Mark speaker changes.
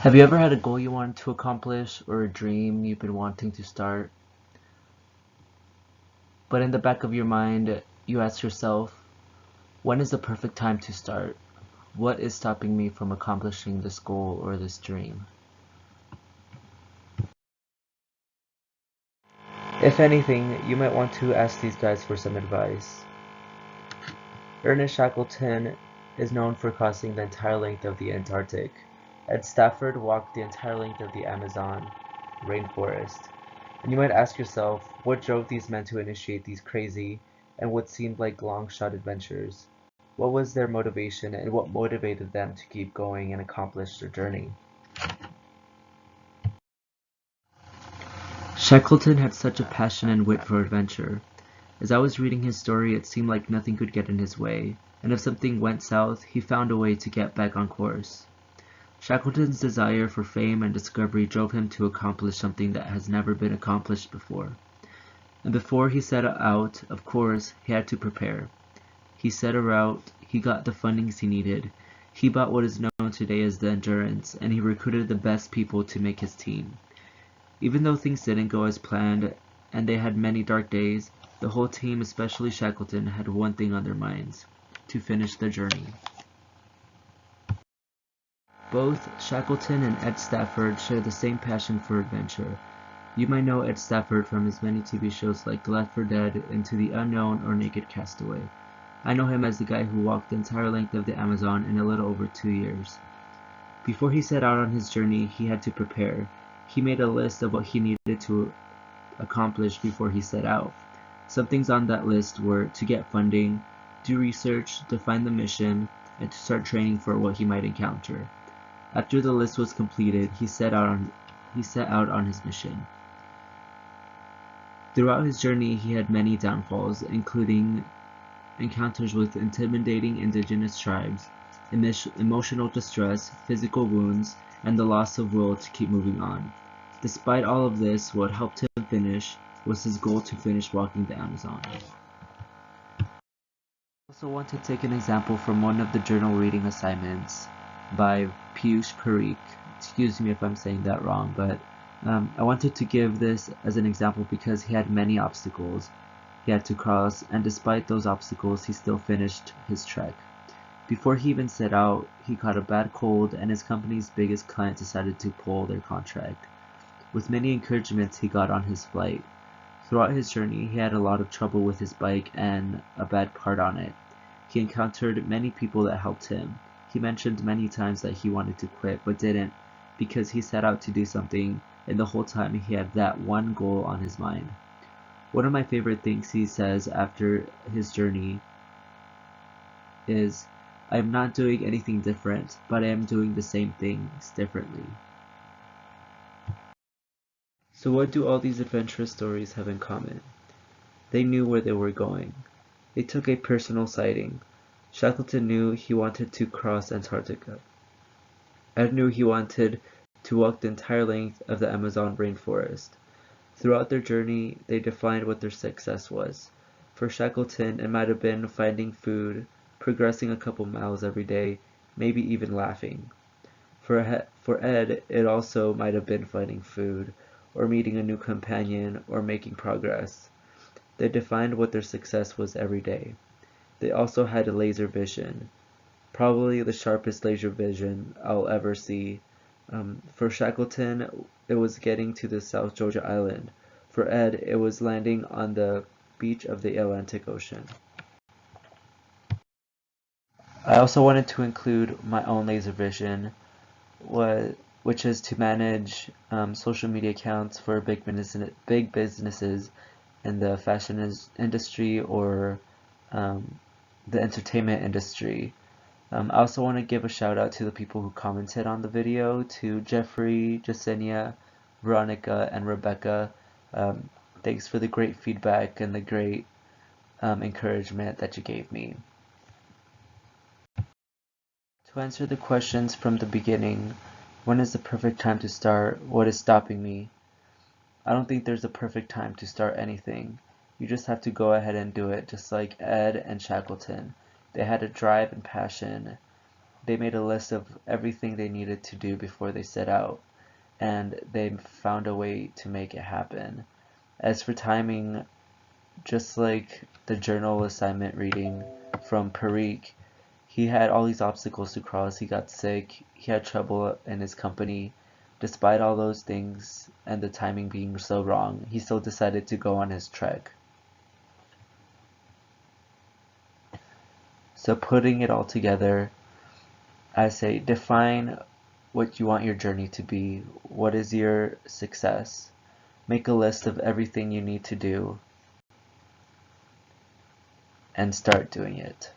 Speaker 1: Have you ever had a goal you wanted to accomplish or a dream you've been wanting to start, but in the back of your mind you ask yourself, when is the perfect time to start? What is stopping me from accomplishing this goal or this dream? If anything, you might want to ask these guys for some advice. Ernest Shackleton is known for crossing the entire length of the Antarctic. Ed Stafford walked the entire length of the Amazon rainforest. And you might ask yourself, what drove these men to initiate these crazy and what seemed like long-shot adventures? What was their motivation and what motivated them to keep going and accomplish their journey? Shackleton had such a passion and wit for adventure. As I was reading his story, it seemed like nothing could get in his way, and if something went south, he found a way to get back on course. Shackleton's desire for fame and discovery drove him to accomplish something that has never been accomplished before. And before he set out, of course, he had to prepare. He set a route, he got the fundings he needed, he bought what is known today as the Endurance, and he recruited the best people to make his team. Even though things didn't go as planned, and they had many dark days, the whole team, especially Shackleton, had one thing on their minds: to finish the journey. Both Shackleton and Ed Stafford share the same passion for adventure. You might know Ed Stafford from his many TV shows like Left 4 Dead, Into the Unknown, or Naked Castaway. I know him as the guy who walked the entire length of the Amazon in a little over 2 years. Before he set out on his journey, he had to prepare. He made a list of what he needed to accomplish before he set out. Some things on that list were to get funding, do research, define the mission, and to start training for what he might encounter. After the list was completed, he set out on his mission. Throughout his journey, he had many downfalls, including encounters with intimidating indigenous tribes, emotional distress, physical wounds, and the loss of will to keep moving on. Despite all of this, what helped him finish was his goal to finish walking the Amazon. I also want to take an example from one of the journal reading assignments by Piyush Parikh. Excuse me if I'm saying that wrong, but I wanted to give this as an example because he had many obstacles he had to cross, and despite those obstacles, he still finished his trek. Before he even set out, he caught a bad cold, and his company's biggest client decided to pull their contract. With many encouragements, he got on his flight. Throughout his journey, he had a lot of trouble with his bike and a bad part on it. He encountered many people that helped him. He mentioned many times that he wanted to quit, but didn't, because he set out to do something, and the whole time he had that one goal on his mind. One of my favorite things he says after his journey is, "I am not doing anything different, but I am doing the same things differently." So what do all these adventurous stories have in common? They knew where they were going. They took a personal sighting. Shackleton knew he wanted to cross Antarctica. Ed knew he wanted to walk the entire length of the Amazon rainforest. Throughout their journey, they defined what their success was. For Shackleton, it might have been finding food, progressing a couple miles every day, maybe even laughing. For Ed, it also might have been finding food, or meeting a new companion, or making progress. They defined what their success was every day. They also had a laser vision, probably the sharpest laser vision I'll ever see. For Shackleton, it was getting to the South Georgia Island. For Ed, it was landing on the beach of the Atlantic Ocean. I also wanted to include my own laser vision, which is to manage social media accounts for big businesses in the fashion industry or the entertainment industry. I also want to give a shout out to the people who commented on the video, to Jeffrey, Jasenia, Veronica, and Rebecca. Thanks for the great feedback and the great encouragement that you gave me. To answer the questions from the beginning, when is the perfect time to start? What is stopping me? I don't think there's a perfect time to start anything. You just have to go ahead and do it, just like Ed and Shackleton. They had a drive and passion. they made a list of everything they needed to do before they set out, and they found a way to make it happen. As for timing, just like the journal assignment reading from Parikh, he had all these obstacles to cross. He got sick, he had trouble in his company. Despite all those things and the timing being so wrong, he still decided to go on his trek. So putting it all together, I say define what you want your journey to be. What is your success? Make a list of everything you need to do and start doing it.